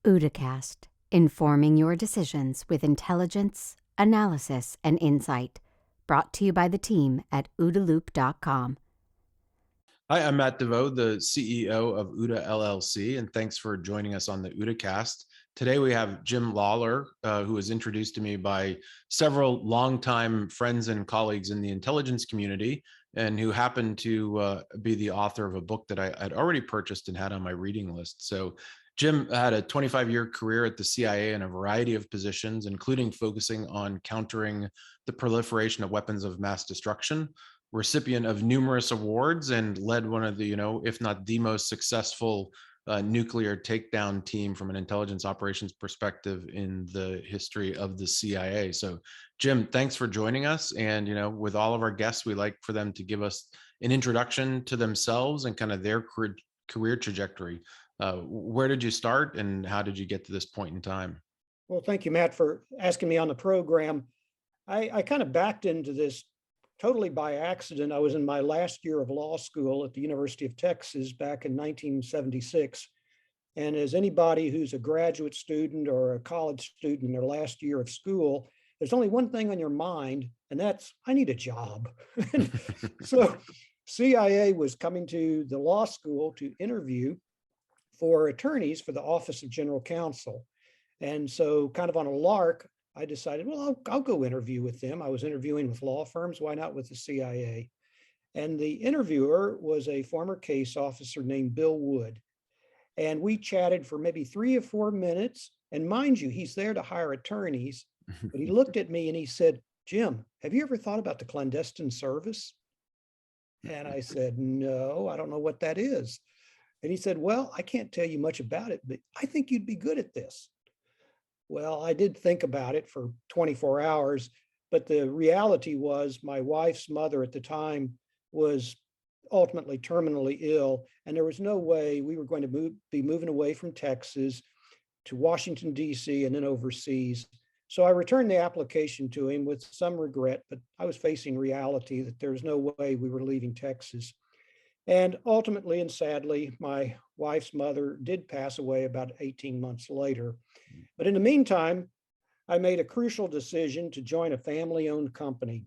OODAcast, informing your decisions with intelligence, analysis, and insight. Brought to you by the team at OODAloop.com. Hi, I'm Matt DeVoe, the CEO of OODA LLC, and thanks for joining us on the OODAcast. Today we have Jim Lawler, who was introduced to me by several longtime friends and colleagues in the intelligence community, and who happened to be the author of a book that I had already purchased and had on my reading list. So Jim had a 25-year career at the CIA in a variety of positions, including focusing on countering the proliferation of weapons of mass destruction, recipient of numerous awards, and led one of the, if not the most successful nuclear takedown team from an intelligence operations perspective in the history of the CIA. So Jim, thanks for joining us. And, with all of our guests, we like for them to give us an introduction to themselves and kind of their career trajectory. Where did you start and how did you get to this point in time? Well, thank you, Matt, for asking me on the program. I kind of backed into this totally by accident. I was in my last year of law school at the University of Texas back in 1976. And as anybody who's a graduate student or a college student in their last year of school, there's only one thing on your mind, and that's, I need a job. So CIA was coming to the law school to interview for attorneys for the Office of General Counsel. And so kind of on a lark, I decided, well, I'll go interview with them. I was interviewing with law firms. Why not with the CIA? And the interviewer was a former case officer named Bill Wood. And we chatted for maybe 3 or 4 minutes. And mind you, he's there to hire attorneys. But he looked at me and he said, Jim, have you ever thought about the clandestine service? And I said, no, I don't know what that is. And he said, well, I can't tell you much about it, but I think you'd be good at this. Well, I did think about it for 24 hours, but the reality was my wife's mother at the time was ultimately terminally ill, and there was no way we were going to be moving away from Texas to Washington, D.C., and then overseas. So I returned the application to him with some regret, but I was facing reality that there was no way we were leaving Texas. And ultimately and sadly, my wife's mother did pass away about 18 months later. But in the meantime, I made a crucial decision to join a family-owned company.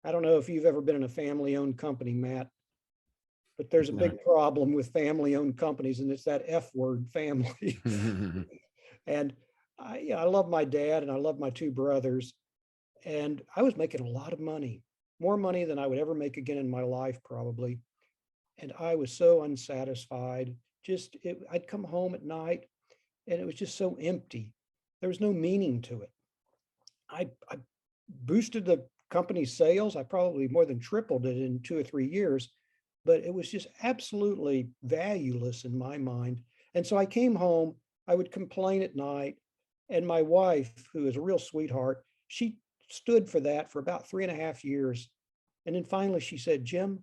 I don't know if you've ever been in a family-owned company, Matt, but there's a big problem with family-owned companies, and it's that F word, family. And I love my dad and I love my 2 brothers, and I was making a lot of money. More money than I would ever make again in my life, probably. And I was so unsatisfied. I'd come home at night and it was just so empty. There was no meaning to it. I boosted the company's sales. I probably more than tripled it in 2 or 3 years, but it was just absolutely valueless in my mind. And so I came home, I would complain at night, and my wife, who is a real sweetheart, she stood for that for about 3.5 years. And then finally she said, Jim,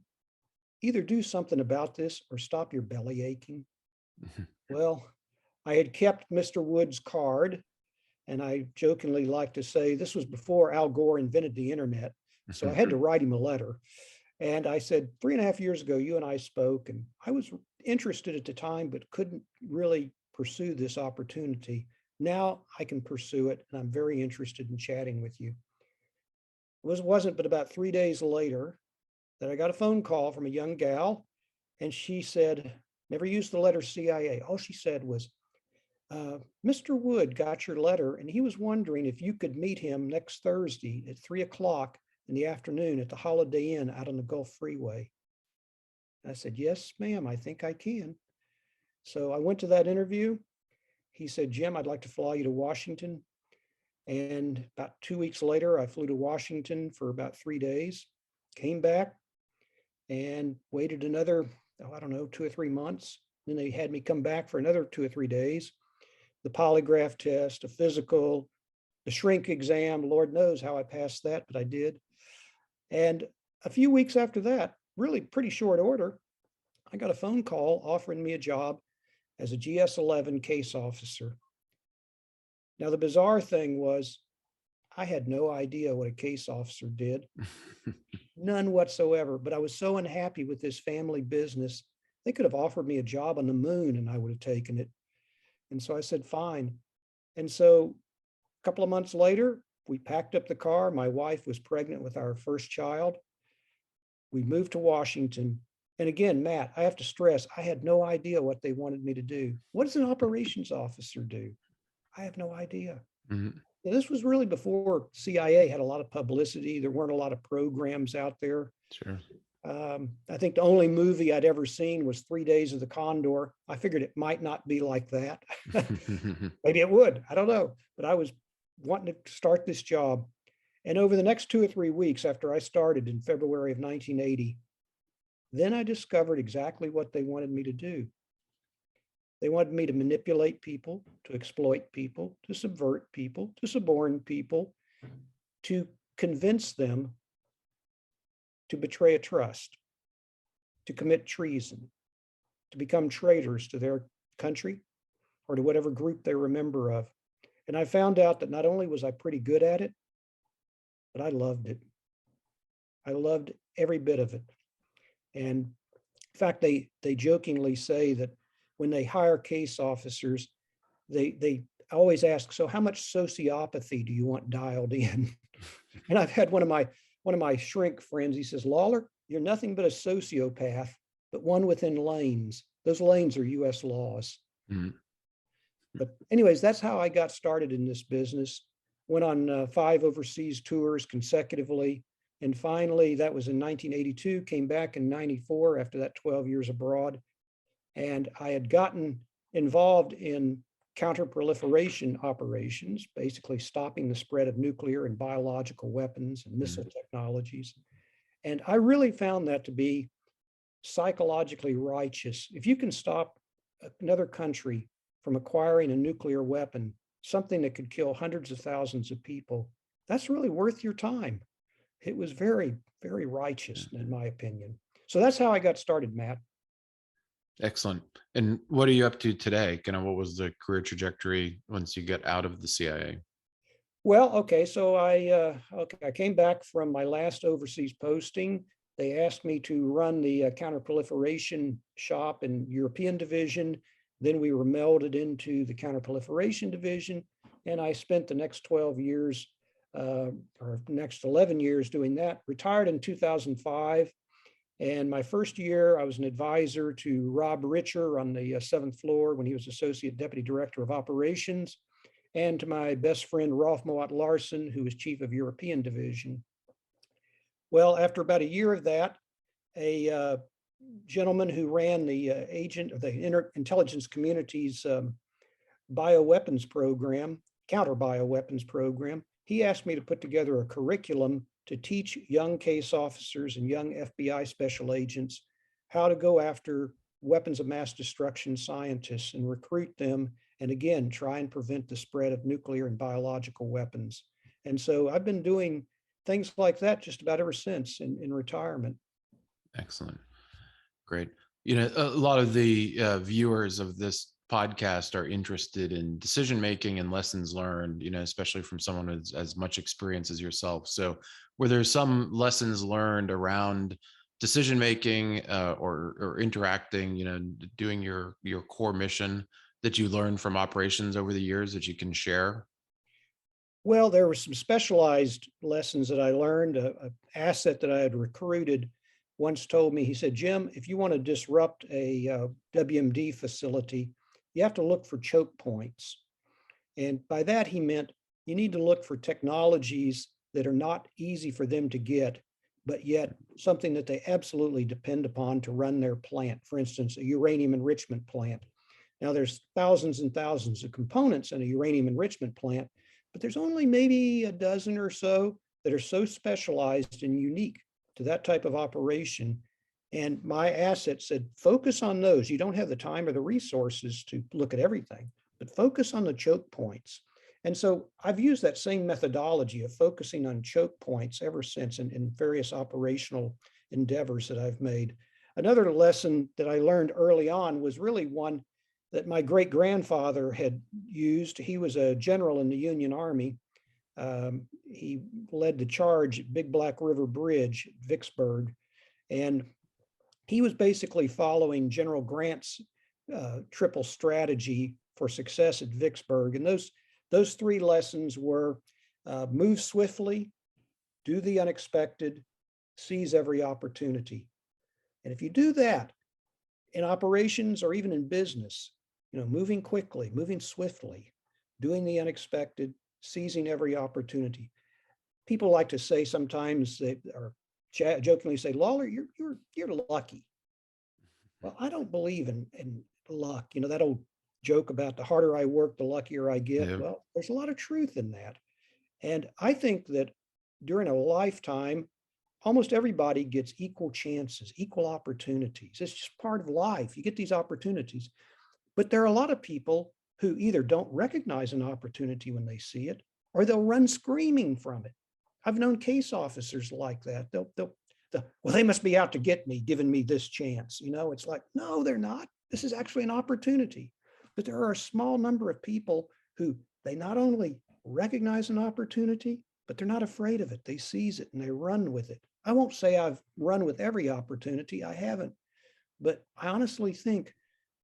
either do something about this or stop your belly aching. Well, I had kept Mr. Wood's card, and I jokingly like to say this was before Al Gore invented the internet. So I had to write him a letter. And I said, 3.5 years ago, you and I spoke, and I was interested at the time, but couldn't really pursue this opportunity. Now I can pursue it, and I'm very interested in chatting with you. It wasn't but about 3 days later that I got a phone call from a young gal, and she said, never used the letter CIA. All she said was, Mr. Wood got your letter, and he was wondering if you could meet him next Thursday at 3 o'clock in the afternoon at the Holiday Inn out on the Gulf Freeway. I said, yes, ma'am, I think I can. So I went to that interview. He said, Jim, I'd like to fly you to Washington. And about 2 weeks later, I flew to Washington for about 3 days, came back and waited another, 2 or 3 months. Then they had me come back for another 2 or 3 days. The polygraph test, a physical, the shrink exam, Lord knows how I passed that, but I did. And a few weeks after that, really pretty short order, I got a phone call offering me a job as a GS-11 case officer. Now, the bizarre thing was I had no idea what a case officer did, none whatsoever, but I was so unhappy with this family business. They could have offered me a job on the moon and I would have taken it. And so I said, fine. And so a couple of months later, we packed up the car. My wife was pregnant with our first child. We moved to Washington. And again, Matt, I have to stress, I had no idea what they wanted me to do. What does an operations officer do? I have no idea. Mhm. Now, this was really before CIA had a lot of publicity. There weren't a lot of programs out there. Sure. I think the only movie I'd ever seen was 3 Days of the Condor. I figured it might not be like that. Maybe it would, I don't know. But I was wanting to start this job. And over the next 2 or 3 weeks after I started in February of 1980, then I discovered exactly what they wanted me to do. They wanted me to manipulate people, to exploit people, to subvert people, to suborn people, to convince them to betray a trust, to commit treason, to become traitors to their country or to whatever group they were a member of. And I found out that not only was I pretty good at it, but I loved it. I loved every bit of it. And in fact, they jokingly say that when they hire case officers, they always ask, so how much sociopathy do you want dialed in? And I've had one of my shrink friends, he says, Lawler, you're nothing but a sociopath, but one within lanes. Those lanes are US laws. Mhm. But anyways, that's how I got started in this business. Went on 5 overseas tours consecutively. And finally, that was in 1982, came back in 94 after that 12 years abroad. And I had gotten involved in counterproliferation operations, basically stopping the spread of nuclear and biological weapons and missile technologies. And I really found that to be psychologically righteous. If you can stop another country from acquiring a nuclear weapon, something that could kill hundreds of thousands of people, that's really worth your time. It was very, very righteous, in my opinion. So that's how I got started, Matt. Excellent. And what are you up to today? Kind of what was the career trajectory once you get out of the CIA? Well, okay, so I came back from my last overseas posting. They asked me to run the counterproliferation shop and European division. Then we were melded into the counterproliferation division, and I spent the next 12 years or next 11 years doing that. Retired in 2005. And my first year, I was an advisor to Rob Richer on the 7th floor when he was Associate Deputy Director of Operations, and to my best friend, Rolf Moat Larsen, who was Chief of European Division. Well, after about a year of that, a gentleman who ran the agent of the intelligence community's bioweapons program, counter bioweapons program, he asked me to put together a curriculum to teach young case officers and young FBI special agents how to go after weapons of mass destruction scientists and recruit them, and again, try and prevent the spread of nuclear and biological weapons. And so I've been doing things like that just about ever since in retirement. Excellent. Great. You know, a lot of the viewers of this podcast are interested in decision making and lessons learned, you know, especially from someone with as much experience as yourself. So were there some lessons learned around decision making or interacting, you know, doing your core mission that you learned from operations over the years that you can share? Well, there were some specialized lessons that I learned. An asset that I had recruited once told me, he said, Jim, if you want to disrupt a WMD facility, you have to look for choke points. And by that, he meant you need to look for technologies that are not easy for them to get, but yet something that they absolutely depend upon to run their plant. For instance, a uranium enrichment plant. Now, there's thousands and thousands of components in a uranium enrichment plant, but there's only maybe a dozen or so that are so specialized and unique to that type of operation. And my asset said, focus on those. You don't have the time or the resources to look at everything, but focus on the choke points. And so I've used that same methodology of focusing on choke points ever since in various operational endeavors that I've made. Another lesson that I learned early on was really one that my great grandfather had used. He was a general in the Union Army. He led the charge at Big Black River Bridge at Vicksburg. And he was basically following General Grant's triple strategy for success at Vicksburg. And those three lessons were move swiftly, do the unexpected, seize every opportunity. And if you do that in operations or even in business, moving quickly, moving swiftly, doing the unexpected, seizing every opportunity. People like to say sometimes, they or jokingly say, Lawler, you're lucky. Well, I don't believe in luck. That old joke about the harder I work, the luckier I get. Yeah. Well, there's a lot of truth in that. And I think that during a lifetime, almost everybody gets equal chances, equal opportunities. It's just part of life. You get these opportunities. But there are a lot of people who either don't recognize an opportunity when they see it, or they'll run screaming from it. I've known case officers like that. Well, they must be out to get me, giving me this chance. It's like, no, they're not. This is actually an opportunity. But there are a small number of people who they not only recognize an opportunity, but they're not afraid of it. They seize it and they run with it. I won't say I've run with every opportunity. I haven't. But I honestly think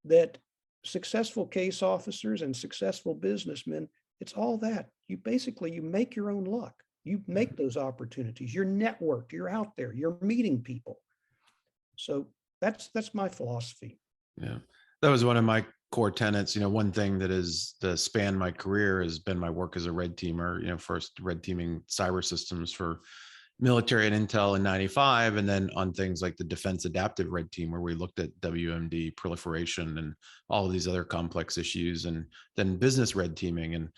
that successful case officers and successful businessmen, it's all that. You make your own luck. You make those opportunities. You're networked. You're out there. You're meeting people. So that's my philosophy. Yeah, that was one of my core tenets. One thing that has spanned my career has been my work as a red teamer. First red teaming cyber systems for military and intel in 95, and then on things like the defense adaptive red team, where we looked at WMD proliferation and all of these other complex issues, and then business red teaming. And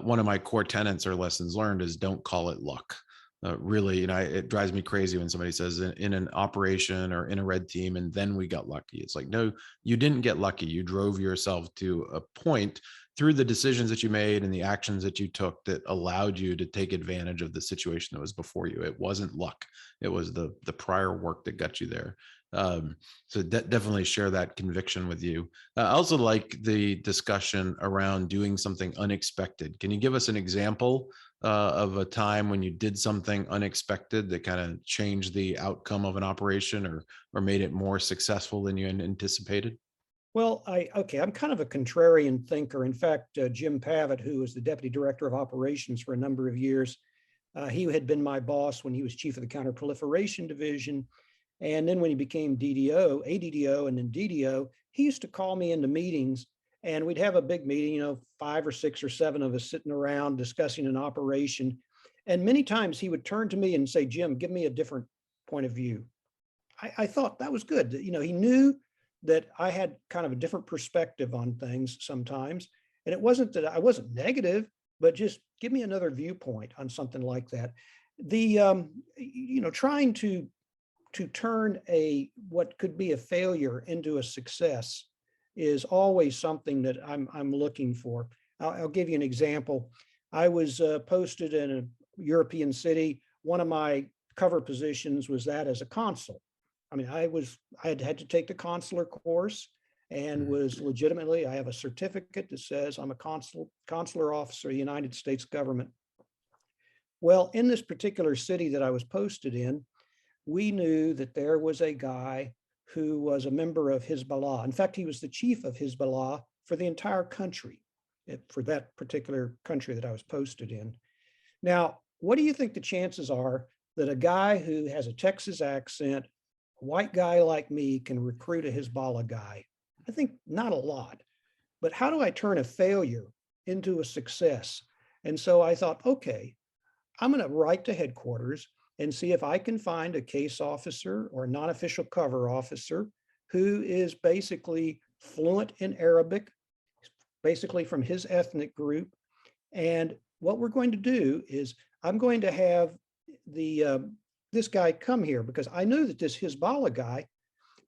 one of my core tenets or lessons learned is don't call it luck. Really, it drives me crazy when somebody says in an operation or in a red team, and then we got lucky. It's like, no, you didn't get lucky. You drove yourself to a point through the decisions that you made and the actions that you took that allowed you to take advantage of the situation that was before you. It wasn't luck. It was the prior work that got you there. So definitely share that conviction with you. I also like the discussion around doing something unexpected. Can you give us an example of a time when you did something unexpected that kind of changed the outcome of an operation or made it more successful than you anticipated? Well, I'm kind of a contrarian thinker. In fact, Jim Pavitt, who was the deputy director of operations for a number of years, he had been my boss when he was chief of the Counterproliferation division. And then when he became DDO, ADDO, and then DDO, he used to call me into meetings, and we'd have a big meeting, 5 or 6 or 7 of us sitting around discussing an operation. And many times he would turn to me and say, Jim, give me a different point of view. I thought that was good. He knew that I had kind of a different perspective on things sometimes. And it wasn't that I wasn't negative, but just give me another viewpoint on something like that. Trying to turn what could be a failure into a success is always something that I'm looking for. I'll give you an example. I was posted in a European city. One of my cover positions was that as a consul. I mean, I had to take the consular course and was legitimately, I have a certificate that says I'm a consular officer of the United States government. Well, in this particular city that I was posted in, we knew that there was a guy who was a member of Hezbollah. In fact, he was the chief of Hezbollah for the entire country, for that particular country that I was posted in. Now, what do you think the chances are that a guy who has a Texas accent, a white guy like me, can recruit a Hezbollah guy? I think not a lot. But how do I turn a failure into a success? And so I thought, okay, I'm going to write to headquarters and see if I can find a case officer or a non-official cover officer who is basically fluent in Arabic, basically from his ethnic group. And what we're going to do is I'm going to have this guy come here, because I knew that this Hezbollah guy,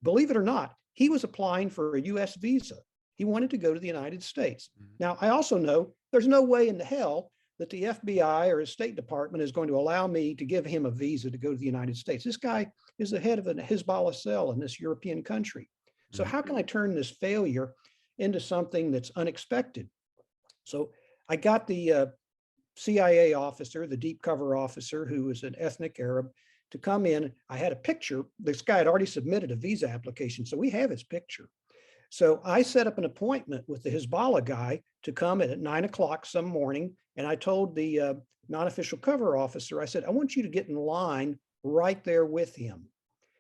believe it or not, he was applying for a US visa. He wanted to go to the United States. Now, I also know there's no way in the hell that the FBI or his State Department is going to allow me to give him a visa to go to the United States. This guy is the head of a Hezbollah cell in this European country. So how can I turn this failure into something that's unexpected? So I got the CIA officer, the deep cover officer, who was an ethnic Arab, to come in. I had a picture. This guy had already submitted a visa application, so we have his picture. So I set up an appointment with the Hezbollah guy to come at 9 o'clock some morning. And I told the non-official cover officer, I said, I want you to get in line right there with him.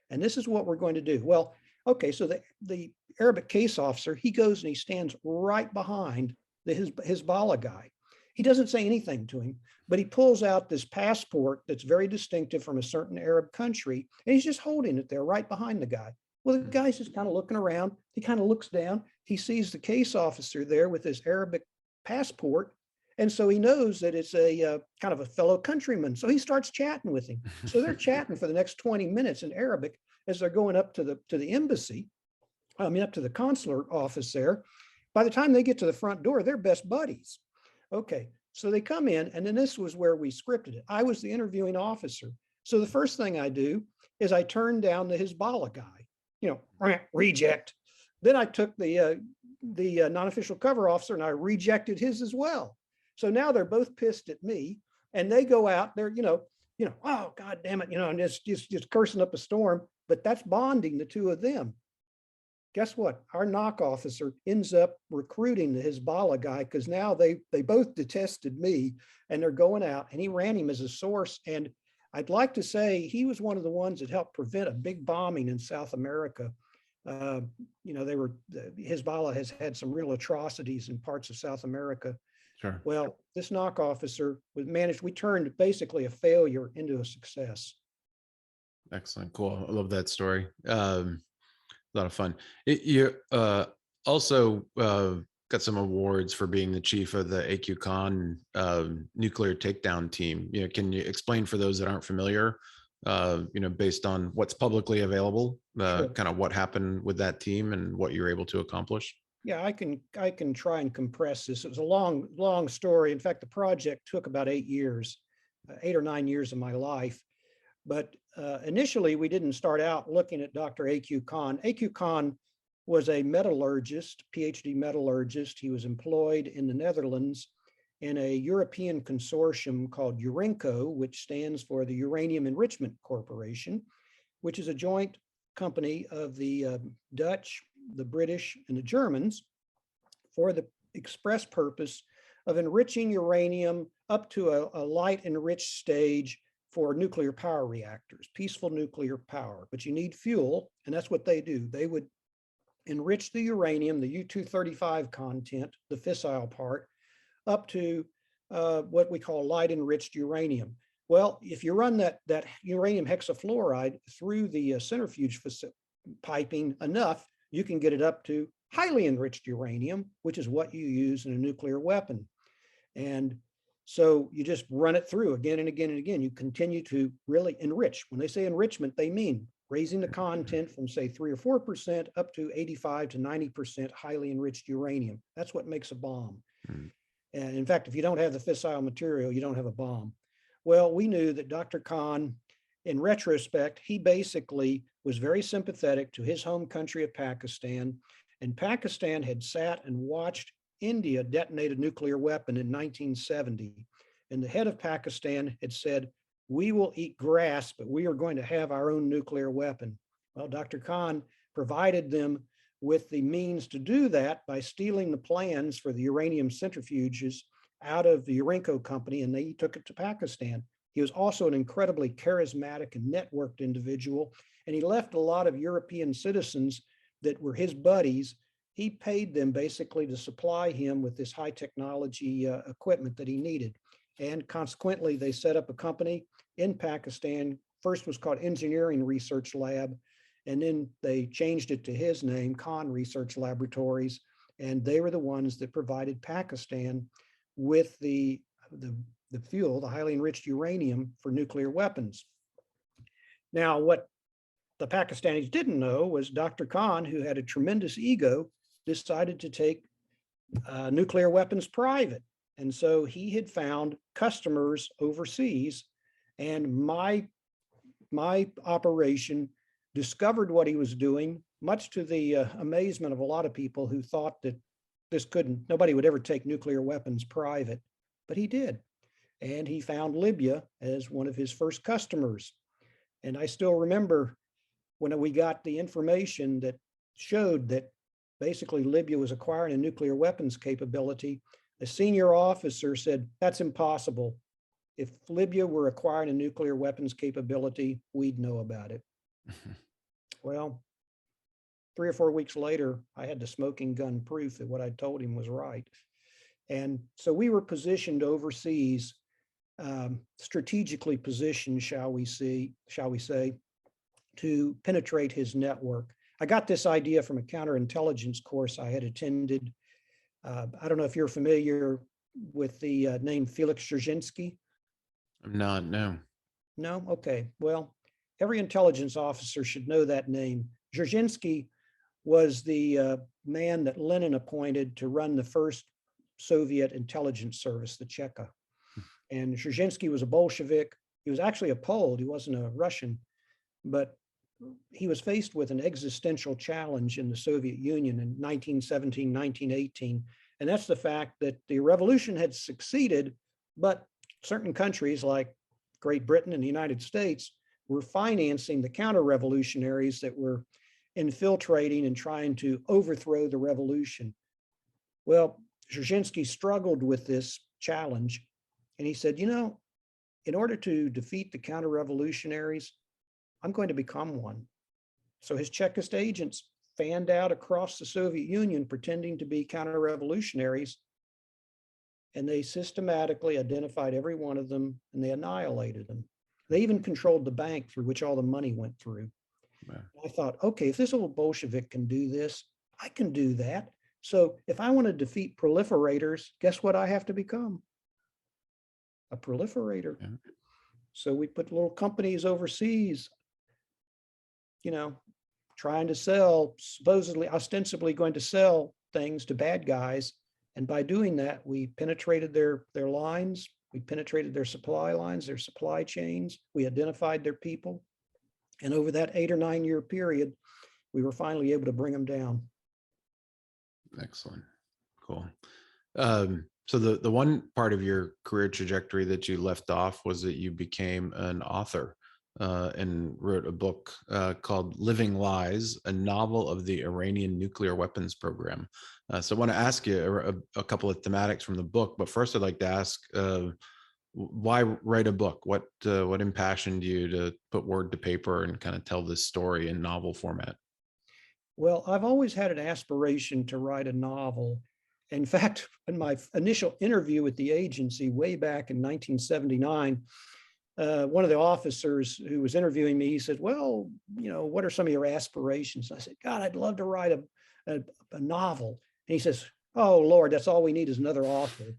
And this is what we're going to do. Well, okay, so the Arabic case officer, he goes and he stands right behind the Hezbollah guy. He doesn't say anything to him, but he pulls out this passport that's very distinctive from a certain Arab country, and he's just holding it there right behind the guy. Well, the guy's just kind of looking around. He kind of looks down. He sees the case officer there with his Arabic passport. And so he knows that it's a kind of a fellow countryman. So he starts chatting with him. So they're chatting for the next 20 minutes in Arabic as they're going up to the embassy, up to the consular office there. By the time they get to the front door, they're best buddies. Okay, so they come in, and then this was where we scripted it. I was the interviewing officer. So the first thing I do is I turn down the Hezbollah guy, reject. Then I took the non-official cover officer and I rejected his as well. So now they're both pissed at me, and they go out there, oh, God damn it, and just cursing up a storm, but that's bonding the two of them. Guess what? Our knock officer ends up recruiting the Hezbollah guy because now they both detested me, and they're going out, and he ran him as a source. And I'd like to say he was one of the ones that helped prevent a big bombing in South America. Hezbollah has had some real atrocities in parts of South America. Sure. Well, this knock officer we turned basically a failure into a success. Excellent. Cool. I love that story. A lot of fun. You also got some awards for being the chief of the AQCon Nuclear Takedown Team. Can you explain for those that aren't familiar, based on what's publicly available, Sure. kind of what happened with that team and what you're able to accomplish? Yeah, I can try and compress this. It was a long story. In fact, the project took about 8 years, 8 or 9 years of my life. But initially, we didn't start out looking at Dr. A.Q. Khan. A.Q. Khan was a metallurgist, PhD metallurgist. He was employed in the Netherlands in a European consortium called URENCO, which stands for the Uranium Enrichment Corporation, which is a joint company of the Dutch, the British, and the Germans for the express purpose of enriching uranium up to a light enriched stage for nuclear power reactors, peaceful nuclear power. But you need fuel, and that's what they do. They would enrich the uranium, the U-235 content, the fissile part, up to what we call light enriched uranium. Well, if you run that uranium hexafluoride through the centrifuge piping enough, you can get it up to highly enriched uranium, which is what you use in a nuclear weapon. And so you just run it through again and again and again. You continue to really enrich. When they say enrichment, they mean raising the content from, say, 3 or 4% up to 85 to 90% highly enriched uranium. That's what makes a bomb. And in fact, if you don't have the fissile material, you don't have a bomb. Well, we knew that Dr. Khan, in retrospect, he basically was very sympathetic to his home country of Pakistan. And Pakistan had sat and watched India detonate a nuclear weapon in 1970. And the head of Pakistan had said, we will eat grass, but we are going to have our own nuclear weapon. Well, Dr. Khan provided them with the means to do that by stealing the plans for the uranium centrifuges out of the URENCO company, and they took it to Pakistan. He was also an incredibly charismatic and networked individual, and he left a lot of European citizens that were his buddies. He paid them basically to supply him with this high technology equipment that he needed. And consequently, they set up a company in Pakistan. First was called Engineering Research Lab, and then they changed it to his name, Khan Research Laboratories. And they were the ones that provided Pakistan with the fuel, the highly enriched uranium for nuclear weapons. Now, what the Pakistanis didn't know was Dr. Khan, who had a tremendous ego, decided to take nuclear weapons private. And so he had found customers overseas, and my operation discovered what he was doing, much to the amazement of a lot of people who thought that nobody would ever take nuclear weapons private, but he did. And he found Libya as one of his first customers. And I still remember when we got the information that showed that basically Libya was acquiring a nuclear weapons capability. A senior officer said, that's impossible. If Libya were acquiring a nuclear weapons capability, we'd know about it. Well, 3 or 4 weeks later, I had the smoking gun proof that what I told him was right. And so we were positioned overseas, strategically positioned, shall we say, to penetrate his network. I got this idea from a counterintelligence course I had attended. I don't know if you're familiar with the name Felix Dzerzhinsky. I'm not, no. No? Okay. Well, every intelligence officer should know that name. Dzerzhinsky was the man that Lenin appointed to run the first Soviet intelligence service, the Cheka. And Dzerzhinsky was a Bolshevik. He was actually a Pole. He wasn't a Russian, but he was faced with an existential challenge in the Soviet Union in 1917, 1918. And that's the fact that the revolution had succeeded, but certain countries like Great Britain and the United States were financing the counter-revolutionaries that were infiltrating and trying to overthrow the revolution. Well, Dzerzhinsky struggled with this challenge, and he said, in order to defeat the counter-revolutionaries, I'm going to become one. So his Chekist agents fanned out across the Soviet Union pretending to be counter-revolutionaries, and they systematically identified every one of them and they annihilated them. They even controlled the bank through which all the money went through. Wow. I thought, okay, if this old Bolshevik can do this, I can do that. So if I want to defeat proliferators, guess what I have to become? A proliferator. Yeah. So we put little companies overseas, trying to sell, supposedly, ostensibly going to sell things to bad guys. And by doing that, we penetrated their lines. We penetrated their supply lines, their supply chains. We identified their people. And over that 8 or 9 year period, we were finally able to bring them down. Excellent. Cool. So the one part of your career trajectory that you left off was that you became an author and wrote a book called Living Lies, a novel of the Iranian nuclear weapons program. So I want to ask you a couple of thematics from the book, but first I'd like to ask, why write a book? What impassioned you to put word to paper and kind of tell this story in novel format? Well, I've always had an aspiration to write a novel. In fact, in my initial interview with the agency way back in 1979, one of the officers who was interviewing me, he said, well, what are some of your aspirations? And I said, God, I'd love to write a novel. And he says, oh, Lord, that's all we need is another author.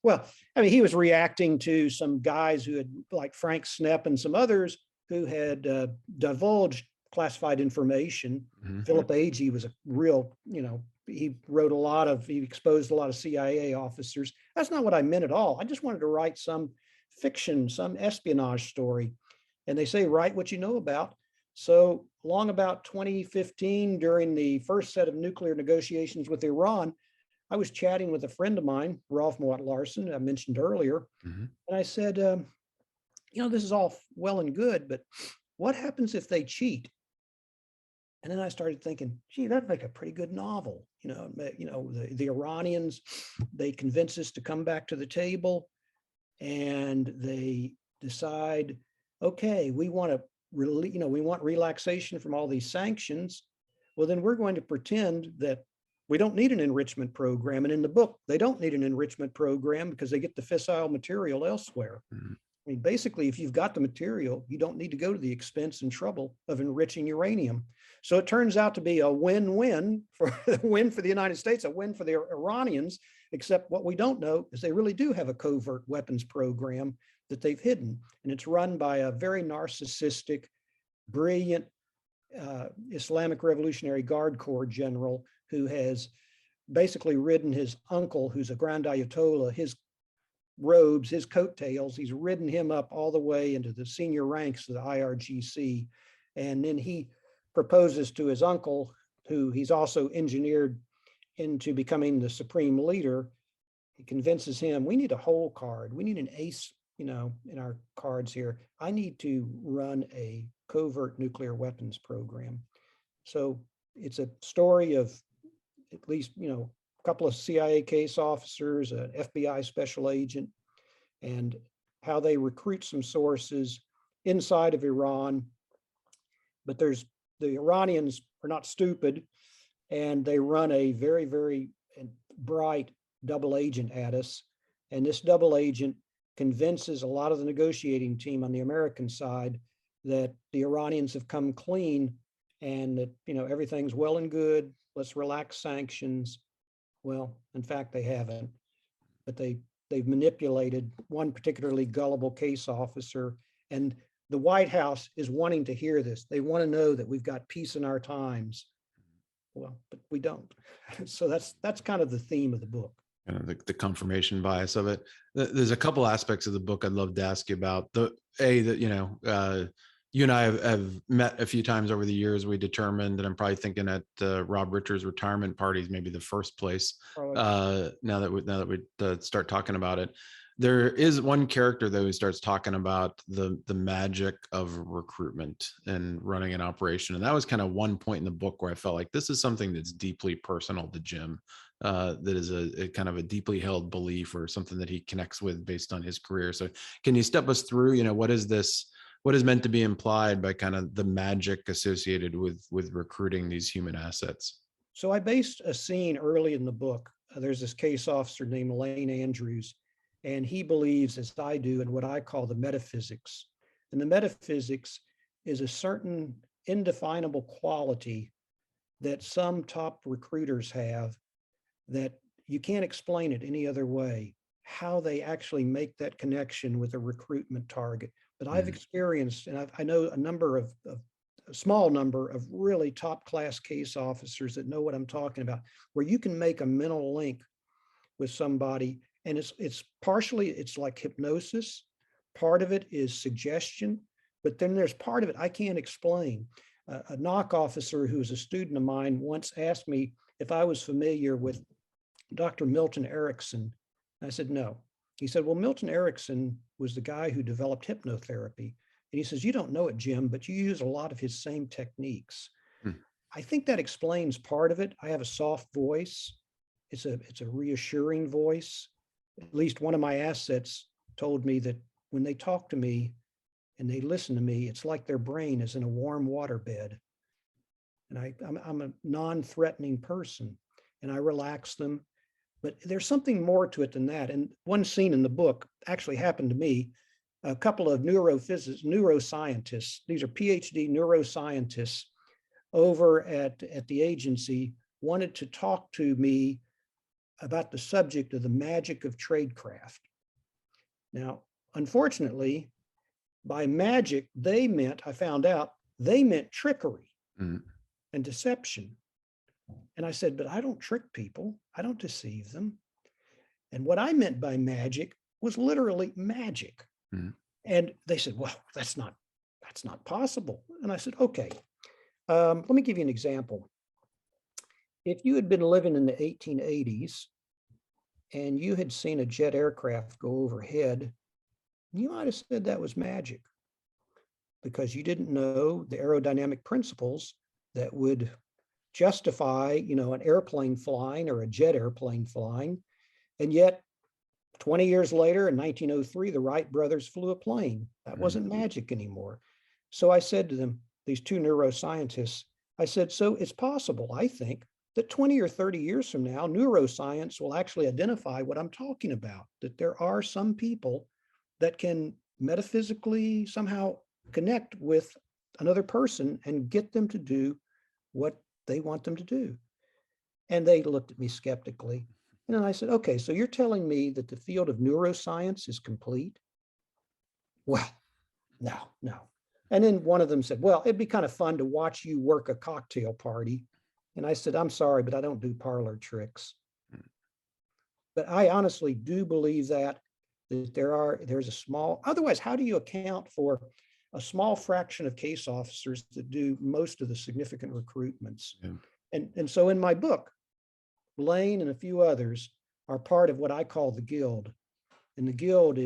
Well, I mean, he was reacting to some guys who had, like Frank Snepp and some others who had divulged classified information. Mm-hmm. Philip Agee was a real, he exposed a lot of CIA officers. That's not what I meant at all. I just wanted to write some fiction, some espionage story. And they say, write what you know about. So along about 2015, during the first set of nuclear negotiations with Iran, I was chatting with a friend of mine, Rolf Moat Larsen, I mentioned earlier. Mm-hmm. And I said, this is all well and good, but what happens if they cheat? And then I started thinking, gee, that'd make a pretty good novel. The Iranians, they convince us to come back to the table and they decide, okay, we want relaxation from all these sanctions. Well, then we're going to pretend that we don't need an enrichment program. And in the book, they don't need an enrichment program because they get the fissile material elsewhere. Mm-hmm. I mean, basically, if you've got the material, you don't need to go to the expense and trouble of enriching uranium. So it turns out to be a win-win for the United States, a win for the Iranians, except what we don't know is they really do have a covert weapons program that they've hidden. And it's run by a very narcissistic, brilliant Islamic Revolutionary Guard Corps general who has basically ridden his uncle, who's a Grand Ayatollah, his robes, his coattails. He's ridden him up all the way into the senior ranks of the IRGC. And then he proposes to his uncle, who he's also engineered into becoming the supreme leader. He convinces him, we need a whole card. We need an ace, in our cards here. I need to run a covert nuclear weapons program. So it's a story of at least, a couple of CIA case officers, an FBI special agent, and how they recruit some sources inside of Iran. But the Iranians are not stupid, and they run a very, very bright double agent at us. And this double agent convinces a lot of the negotiating team on the American side that the Iranians have come clean and that, everything's well and good. Let's relax sanctions. Well, in fact, they haven't, but they've manipulated one particularly gullible case officer, and the White House is wanting to hear this. They want to know that we've got peace in our times. Well, but we don't. So that's kind of the theme of the book. The confirmation bias of it. There's a couple aspects of the book I'd love to ask you about. You and I have met a few times over the years. We determined, and I'm probably thinking at Rob Richards' retirement parties, maybe the first place. Now that we start talking about it, there is one character though who starts talking about the magic of recruitment and running an operation, and that was kind of one point in the book where I felt like this is something that's deeply personal to Jim. That is a kind of a deeply held belief or something that he connects with based on his career. So can you step us through, what is meant to be implied by kind of the magic associated with recruiting these human assets? So I based a scene early in the book. There's this case officer named Lane Andrews, and he believes, as I do, in what I call the metaphysics. And the metaphysics is a certain indefinable quality that some top recruiters have that you can't explain it any other way, how they actually make that connection with a recruitment target. But I've experienced, and I know a small number of really top class case officers that know what I'm talking about, where you can make a mental link with somebody, and it's partially, it's like hypnosis. Part of it is suggestion, but then there's part of it I can't explain. A knock officer who's a student of mine once asked me if I was familiar with Dr. Milton Erickson. I said, no. He said, well, Milton Erickson was the guy who developed hypnotherapy. And he says, you don't know it, Jim, but you use a lot of his same techniques. I think that explains part of it. I have a soft voice. It's a reassuring voice. At least one of my assets told me that when they talk to me and they listen to me, it's like their brain is in a warm waterbed. And I'm a non-threatening person, and I relax them. But there's something more to it than that. And one scene in the book actually happened to me. A couple of neuroscientists, these are PhD neuroscientists over at the agency, wanted to talk to me about the subject of the magic of tradecraft. Now, unfortunately, by magic, I found out they meant trickery and deception. And I said, but I don't trick people. I don't deceive them. And what I meant by magic was literally magic. And they said, well, that's not possible. And I said, okay, let me give you an example. If you had been living in the 1880s and you had seen a jet aircraft go overhead, you might have said that was magic because you didn't know the aerodynamic principles that would justify, an airplane flying or a jet airplane flying. And yet 20 years later, in 1903, the Wright brothers flew a plane. That wasn't magic anymore. So I said to them, these two neuroscientists, I said, so it's possible, I think, that 20 or 30 years from now, neuroscience will actually identify what I'm talking about, that there are some people that can metaphysically somehow connect with another person and get them to do what they want them to do. And they looked at me skeptically. And then I said, okay, so you're telling me that the field of neuroscience is complete? Well, no. And then one of them said, well, it'd be kind of fun to watch you work a cocktail party. And I said, I'm sorry, but I don't do parlor tricks. But I honestly do believe that there's a small, otherwise, how do you account for a small fraction of case officers that do most of the significant recruitments? And so in my book, Lane and a few others are part of what I call the guild. And the guild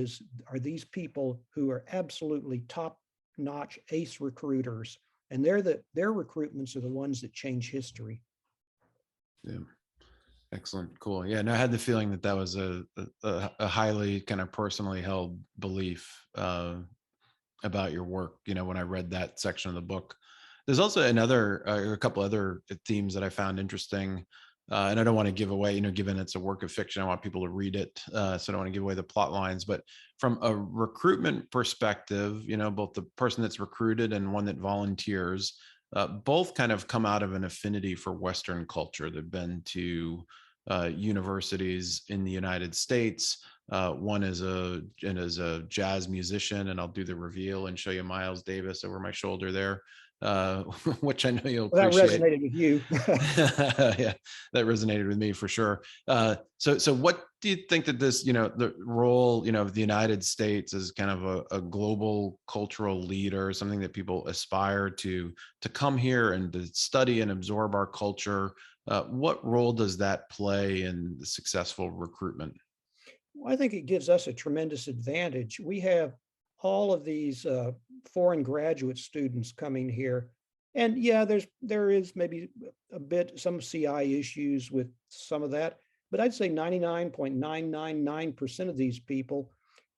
are these people who are absolutely top-notch ace recruiters And their recruitments are the ones that change history. Yeah. Excellent. Cool. Yeah. And I had the feeling that that was a highly kind of personally held belief about your work, when I read that section of the book. There's also a couple other themes that I found interesting. And I don't want to give away, given it's a work of fiction, I want people to read it. So I don't want to give away the plot lines, but from a recruitment perspective, both the person that's recruited and one that volunteers, both kind of come out of an affinity for Western culture. They've been to universities in the United States. One is a jazz musician, and I'll do the reveal and show you Miles Davis over my shoulder there, which I know you'll appreciate. That resonated with you. Yeah, that resonated with me for sure. So what do you think that this, the role, of the United States as kind of a global cultural leader, something that people aspire to come here and to study and absorb our culture? What role does that play in the successful recruitment? Well, I think it gives us a tremendous advantage. We have all of these foreign graduate students coming here. And yeah, there is maybe some CI issues with some of that, but I'd say 99.999% of these people,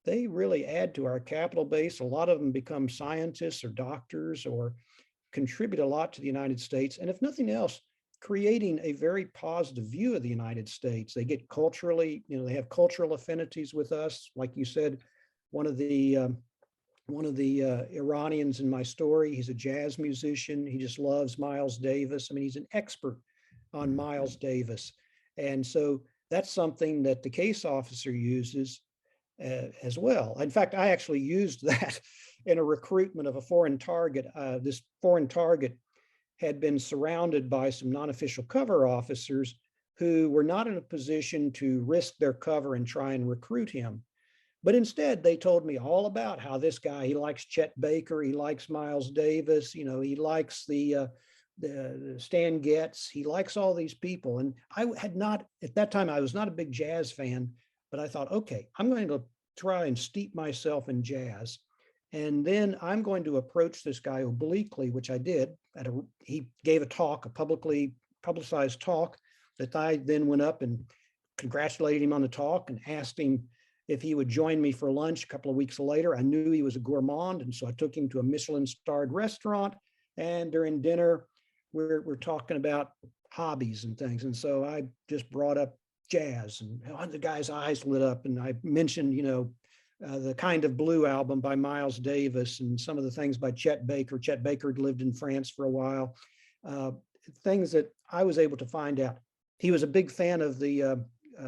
they really add to our capital base. A lot of them become scientists or doctors or contribute a lot to the United States. And if nothing else, creating a very positive view of the United States. They get culturally, they have cultural affinities with us. Like you said, one of the Iranians in my story, he's a jazz musician. He just loves Miles Davis. I mean, he's an expert on Miles Davis. And so that's something that the case officer uses as well. In fact, I actually used that in a recruitment of a foreign target. This foreign target had been surrounded by some non-official cover officers who were not in a position to risk their cover and try and recruit him. But instead, they told me all about how this guy, he likes Chet Baker, he likes Miles Davis, he likes the Stan Getz, he likes all these people. And I had not, at that time, I was not a big jazz fan, but I thought, okay, I'm going to try and steep myself in jazz. And then I'm going to approach this guy obliquely, which I did. He gave a talk, a publicly publicized talk, that I then went up and congratulated him on the talk and asked him if he would join me for lunch a couple of weeks later. I knew he was a gourmand, and so I took him to a Michelin-starred restaurant. And during dinner, we're talking about hobbies and things. And so I just brought up jazz, and the guy's eyes lit up, and I mentioned, the Kind of Blue album by Miles Davis and some of the things by Chet Baker. Chet Baker had lived in France for a while. Things that I was able to find out. He was a big fan of the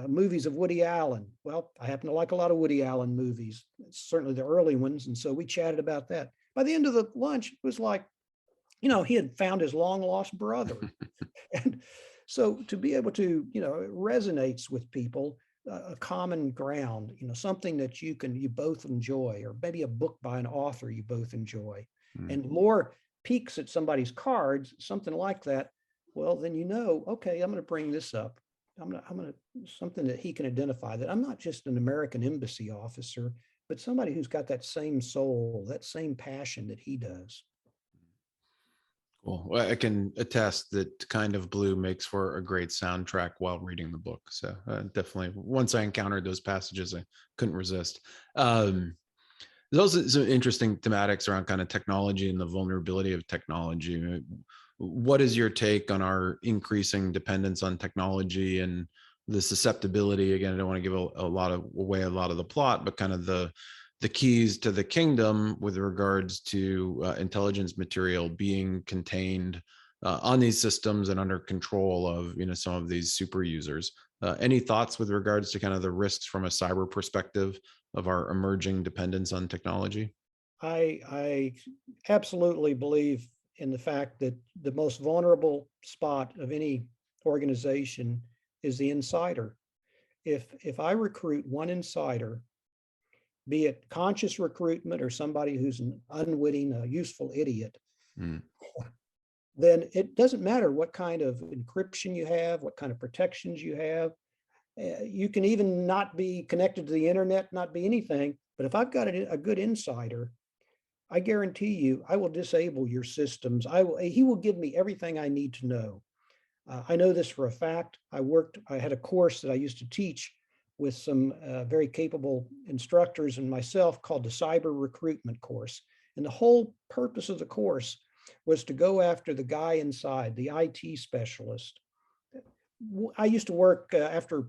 movies of Woody Allen. Well, I happen to like a lot of Woody Allen movies, certainly the early ones. And so we chatted about that. By the end of the lunch, it was like, he had found his long lost brother. And so to be able to, it resonates with people. A common ground, something that you both enjoy, or maybe a book by an author you both enjoy, and more peeks at somebody's cards, something like that. Well, then okay, I'm going to bring this up. I'm going to something that he can identify, that I'm not just an American embassy officer, but somebody who's got that same soul, that same passion that he does. Well, I can attest that Kind of Blue makes for a great soundtrack while reading the book. So definitely, once I encountered those passages, I couldn't resist. There's also some interesting thematics around kind of technology and the vulnerability of technology. What is your take on our increasing dependence on technology and the susceptibility? Again, I don't want to give a lot of the plot, but kind of the keys to the kingdom with regards to intelligence material being contained on these systems and under control of some of these super users. Any thoughts with regards to kind of the risks from a cyber perspective of our emerging dependence on technology? I absolutely believe in the fact that the most vulnerable spot of any organization is the insider. If I recruit one insider, be it conscious recruitment or somebody who's an unwitting, useful idiot, then it doesn't matter what kind of encryption you have, what kind of protections you have. You can even not be connected to the internet, not be anything. But if I've got a good insider, I guarantee you, I will disable your systems. He will give me everything I need to know. I know this for a fact. I had a course that I used to teach with some very capable instructors and myself called the Cyber Recruitment course. And the whole purpose of the course was to go after the guy inside, the IT specialist. I used to work after,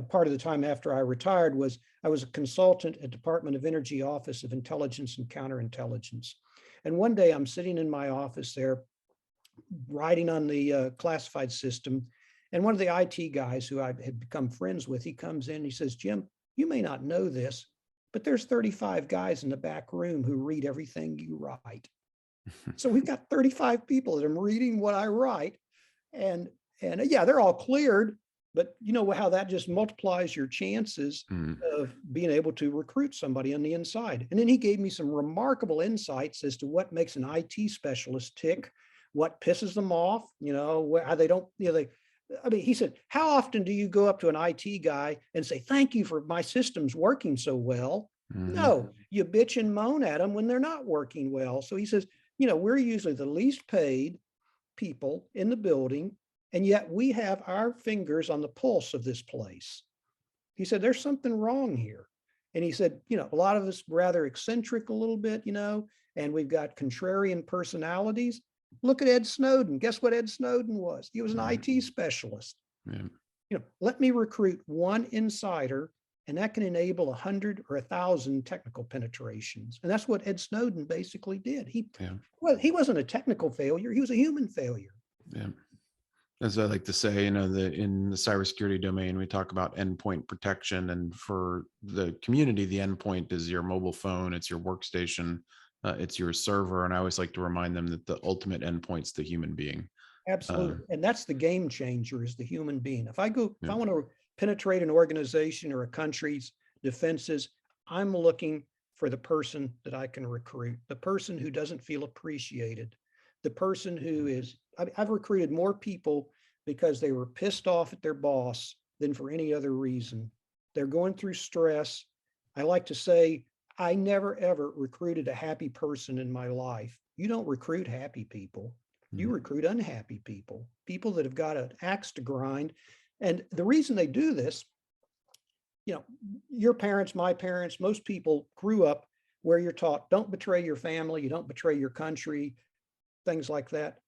part of the time after I retired I was a consultant at Department of Energy Office of Intelligence and Counterintelligence. And one day I'm sitting in my office there, writing on the classified system. And one of the IT guys who I had become friends with, he comes in, he says, Jim, you may not know this, but there's 35 guys in the back room who read everything you write. So we've got 35 people that are reading what I write. And yeah, they're all cleared, but you know how that just multiplies your chances of being able to recruit somebody on the inside. And then he gave me some remarkable insights as to what makes an IT specialist tick, what pisses them off, how they don't, he said, how often do you go up to an IT guy and say, thank you for my systems working so well? No, you bitch and moan at them when they're not working well. So he says, we're usually the least paid people in the building, and yet we have our fingers on the pulse of this place. He said, there's something wrong here. And he said, a lot of us rather eccentric a little bit, and we've got contrarian personalities. Look at Ed Snowden. Guess what Ed Snowden was? He was an IT specialist. Yeah. Let me recruit one insider, and that can enable 100 or 1,000 technical penetrations. And that's what Ed Snowden basically did. He wasn't a technical failure. He was a human failure. Yeah. As I like to say, in the cybersecurity domain, we talk about endpoint protection, and for the community, the endpoint is your mobile phone, it's your workstation, it's your server. And I always like to remind them that the ultimate endpoint's the human being. Absolutely. And that's the game changer, is the human being. If I want to penetrate an organization or a country's defenses, I'm looking for the person that I can recruit, the person who doesn't feel appreciated, the person who is, I've recruited more people because they were pissed off at their boss than for any other reason. They're going through stress. I like to say, I never, ever recruited a happy person in my life. You don't recruit happy people. You recruit unhappy people, people that have got an axe to grind. And the reason they do this, your parents, my parents, most people grew up where you're taught, don't betray your family, you don't betray your country, things like that.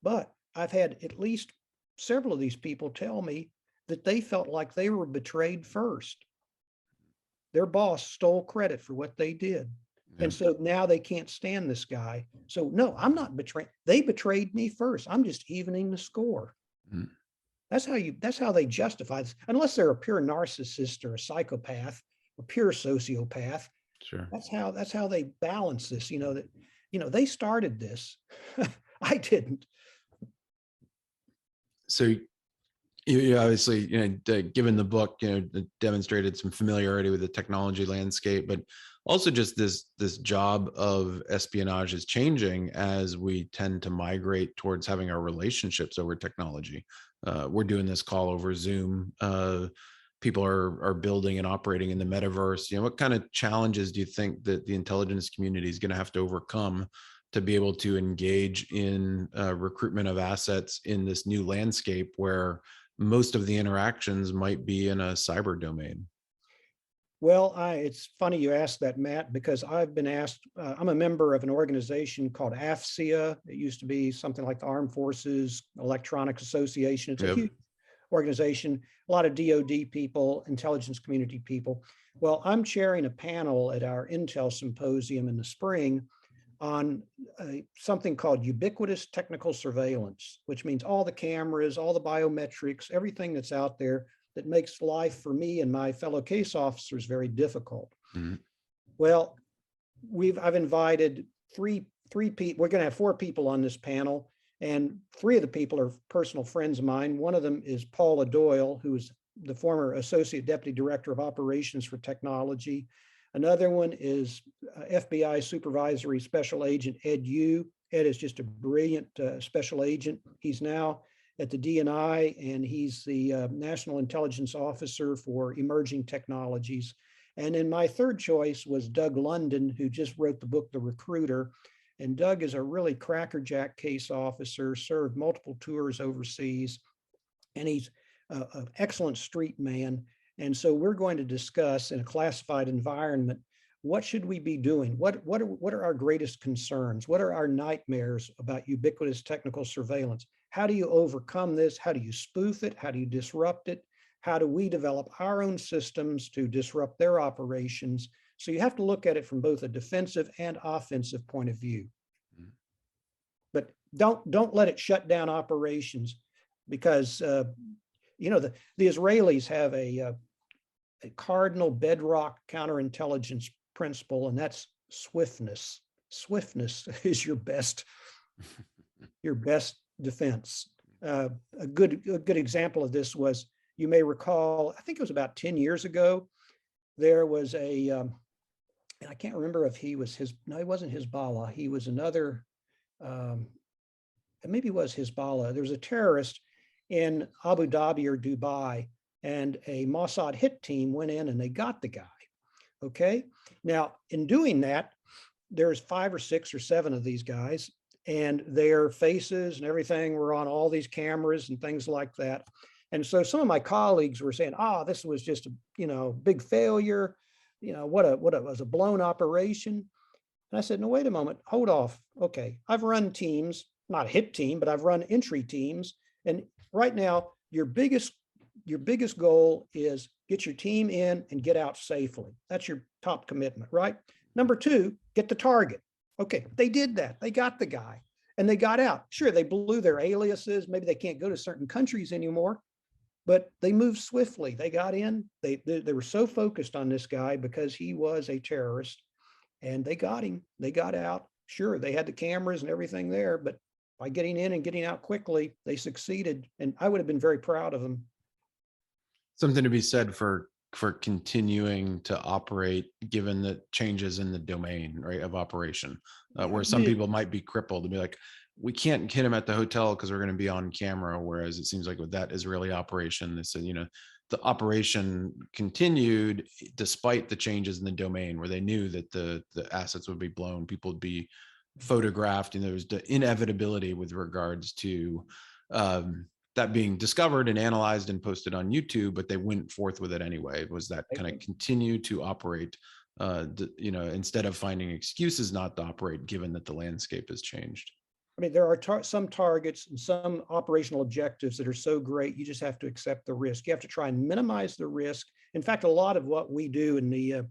But I've had at least several of these people tell me that they felt like they were betrayed first. Their boss stole credit for what they did. And so now they can't stand this guy. So no, I'm not betraying. They betrayed me first. I'm just evening the score. That's how they justify this, unless they're a pure narcissist or a psychopath or pure sociopath. Sure. That's how they balance this, they started this. I didn't. So you obviously, given the book, demonstrated some familiarity with the technology landscape, but also just this job of espionage is changing as we tend to migrate towards having our relationships over technology. We're doing this call over Zoom. People are building and operating in the metaverse. What kind of challenges do you think that the intelligence community is going to have to overcome to be able to engage in recruitment of assets in this new landscape where most of the interactions might be in a cyber domain? Well, it's funny you asked that, Matt, because I've been asked, I'm a member of an organization called AFCEA. It used to be something like the Armed Forces Electronics Association. It's a huge organization, a lot of DOD people, intelligence community people. Well, I'm chairing a panel at our Intel Symposium in the spring on something called ubiquitous technical surveillance, which means all the cameras, all the biometrics, everything that's out there that makes life for me and my fellow case officers very difficult. Well, I've invited three people. We're going to have 4 people on this panel, and 3 of the people are personal friends of mine. One of them is Paula Doyle, who is the former Associate Deputy Director of Operations for Technology. Another one is FBI Supervisory Special Agent Ed Yu. Ed is just a brilliant special agent. He's now at the DNI, and he's the National Intelligence Officer for Emerging Technologies. And then my third choice was Doug London, who just wrote the book, The Recruiter. And Doug is a really crackerjack case officer, served multiple tours overseas, and he's an excellent street man. And so we're going to discuss in a classified environment, what should we be doing? What are our greatest concerns? What are our nightmares about ubiquitous technical surveillance? How do you overcome this? How do you spoof it? How do you disrupt it? How do we develop our own systems to disrupt their operations? So you have to look at it from both a defensive and offensive point of view. But don't let it shut down operations, because you know, the Israelis have a cardinal bedrock counterintelligence principle, and that's swiftness. Swiftness is your best defense. A good example of this was, you may recall, I think it was about 10 years ago, there was and I can't remember if he was no, he wasn't Hezbollah. He was another, maybe it was Hezbollah. There was a terrorist in Abu Dhabi or Dubai, and a Mossad hit team went in and they got the guy. Okay. Now, in doing that, there's 5 or 6 or 7 of these guys, and their faces and everything were on all these cameras and things like that. And so some of my colleagues were saying, this was just a, big failure. What it was, a blown operation. And I said, no, wait a moment, hold off. Okay. I've run teams, not a hit team, but I've run entry teams. And right now, your biggest goal is get your team in and get out safely. That's your top commitment, right? Number 2, get the target. Okay, they did that. They got the guy and they got out. Sure, they blew their aliases. Maybe they can't go to certain countries anymore, but they moved swiftly. They got in. They were so focused on this guy because he was a terrorist, and they got him. They got out. Sure, they had the cameras and everything there, but by getting in and getting out quickly, they succeeded. And I would have been very proud of them. Something to be said for continuing to operate given the changes in the domain, right, of operation, where some people might be crippled and be like, we can't hit him at the hotel because we're going to be on camera. Whereas it seems like with that Israeli operation, they said, the operation continued despite the changes in the domain, where they knew that the assets would be blown, people would be photographed, and there was the inevitability with regards to that being discovered and analyzed and posted on YouTube, but they went forth with it anyway. It was that kind of continue to operate, instead of finding excuses not to operate, given that the landscape has changed. I mean, there are some targets and some operational objectives that are so great, you just have to accept the risk. You have to try and minimize the risk. In fact, a lot of what we do in the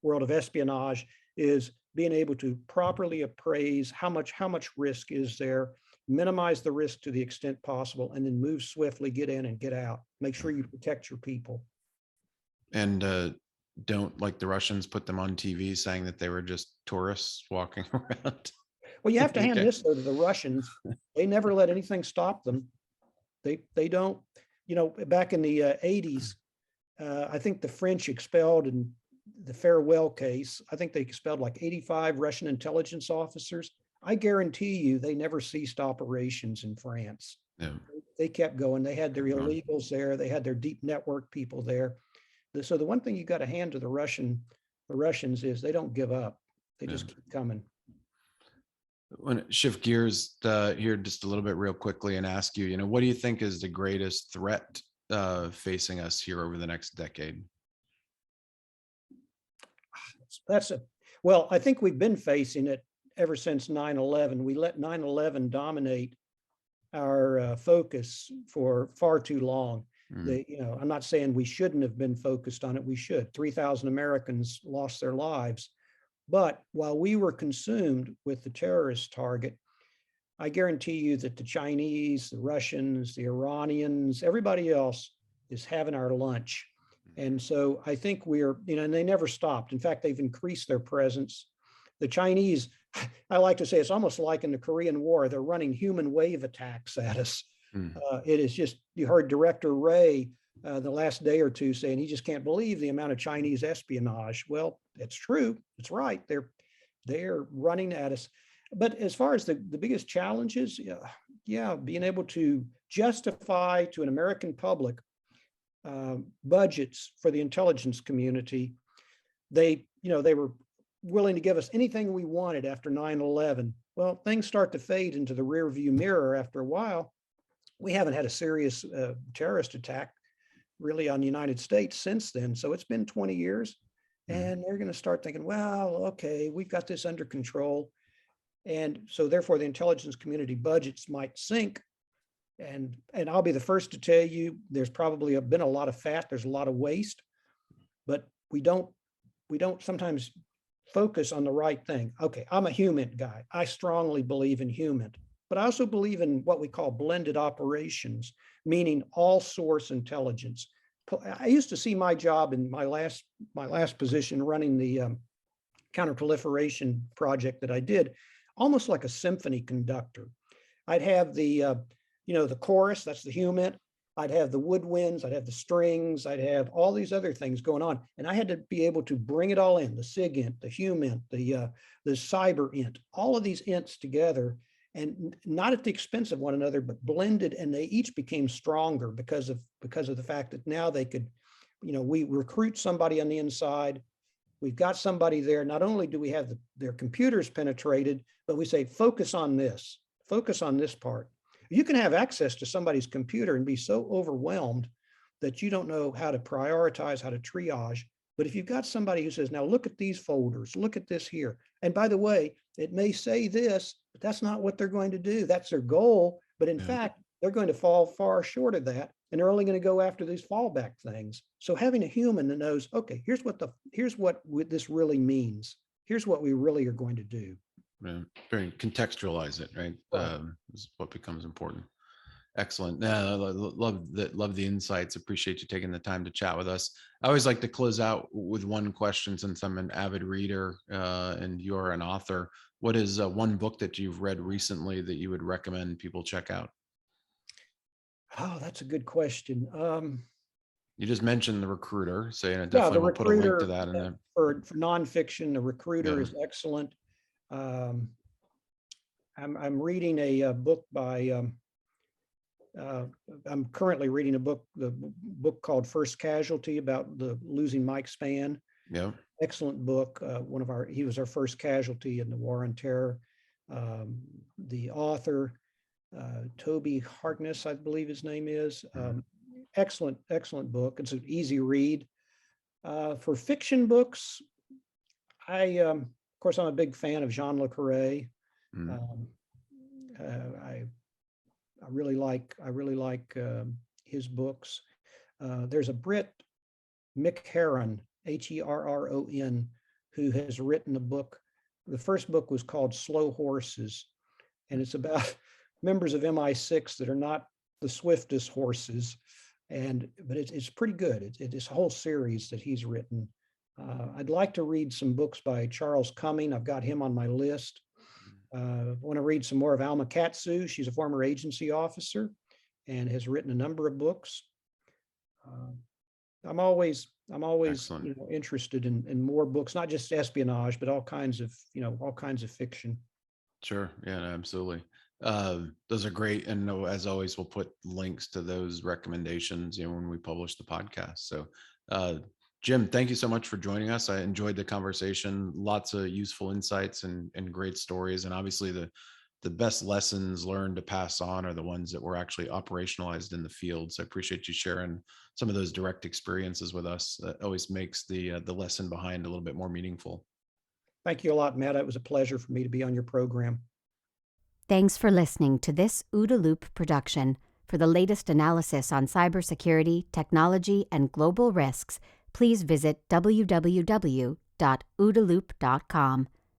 world of espionage is being able to properly appraise how much risk is there, minimize the risk to the extent possible, and then move swiftly, get in and get out. Make sure you protect your people. And don't, like the Russians, put them on TV saying that they were just tourists walking around. Well, you have to hand this though to the Russians. They never let anything stop them. They don't, back in the 80s, I think the French expelled, in the farewell case, I think they expelled like 85 Russian intelligence officers. I guarantee you they never ceased operations in France. Yeah. They kept going. They had their illegals there. They had their deep network people there. So the one thing you got to hand to the Russians is they don't give up. They just keep coming. I want to shift gears here just a little bit real quickly and ask you, what do you think is the greatest threat facing us here over the next decade? Well, I think we've been facing it ever since 9/11. We let 9/11 dominate our focus for far too long. I'm not saying we shouldn't have been focused on it. We should. 3,000 Americans lost their lives. But while we were consumed with the terrorist target, I guarantee you that the Chinese, the Russians, the Iranians, everybody else is having our lunch. And so I think we're, and they never stopped. In fact, they've increased their presence. The Chinese, I like to say, it's almost like in the Korean War, they're running human wave attacks at us. It is just, you heard Director Ray the last day or two saying he just can't believe the amount of Chinese espionage. Well, it's true. It's right. They're running at us. But as far as the biggest challenges, being able to justify to an American public budgets for the intelligence community they were willing to give us anything we wanted after 9/11. Well, things start to fade into the rear view mirror after a while. We haven't had a serious terrorist attack really on the United States since then. So it's been 20 years. And they're going to start thinking, well, okay, we've got this under control. And so therefore the intelligence community budgets might sink. And I'll be the first to tell you, there's probably been a lot of fat, there's a lot of waste, but we don't sometimes focus on the right thing. Okay, I'm a HUMINT guy. I strongly believe in HUMINT, but I also believe in what we call blended operations, meaning all source intelligence. I used to see my job in my last position running the counterproliferation project that I did, almost like a symphony conductor. I'd have the chorus, that's the HUMINT. I'd have the woodwinds, I'd have the strings, I'd have all these other things going on. And I had to be able to bring it all in, the SIGINT, the HUMINT, the CyberInt, all of these ints together, and not at the expense of one another, but blended, and they each became stronger because of the fact that now they could, we recruit somebody on the inside. We've got somebody there. Not only do we have their computers penetrated, but we say, focus on this part. You can have access to somebody's computer and be so overwhelmed that you don't know how to prioritize, how to triage. But if you've got somebody who says, now look at these folders, look at this here. And by the way, it may say this, but that's not what they're going to do. That's their goal. But in fact, they're going to fall far short of that. And they're only going to go after these fallback things. So having a human that knows, okay, here's what this really means. Here's what we really are going to do. Very contextualize it, right? Is what becomes important. Excellent. Love the insights. Appreciate you taking the time to chat with us. I always like to close out with one question, since I'm an avid reader and you're an author. What is one book that you've read recently that you would recommend people check out? Oh, that's a good question. You just mentioned The Recruiter, so definitely we'll put a link to that in there. For nonfiction, The Recruiter is excellent. I'm reading a book by. I'm currently reading the book called First Casualty, about the losing Mike Spann. Yeah. Excellent book. He was our first casualty in the war on terror. The author, Toby Harkness, I believe his name is. Excellent book. It's an easy read. For fiction books, of course, I'm a big fan of Jean Le Carré. I really like his books. There's a Brit, Mick Herron, Herron, who has written a book. The first book was called Slow Horses, and it's about members of MI6 that are not the swiftest horses, but it's pretty good. It's a whole series that he's written. I'd like to read some books by Charles Cumming. I've got him on my list. I want to read some more of Alma Katsu. She's a former agency officer and has written a number of books. I'm always interested in more books, not just espionage, but all kinds of fiction. Sure. Yeah, absolutely. Those are great. And as always, we'll put links to those recommendations, when we publish the podcast. So, Jim, thank you so much for joining us. I enjoyed the conversation. Lots of useful insights and great stories. And obviously the best lessons learned to pass on are the ones that were actually operationalized in the field. So I appreciate you sharing some of those direct experiences with us. That always makes the lesson behind a little bit more meaningful. Thank you a lot, Matt. It was a pleasure for me to be on your program. Thanks for listening to this OODA Loop production. For the latest analysis on cybersecurity, technology, and global risks, please visit www.oodaloop.com.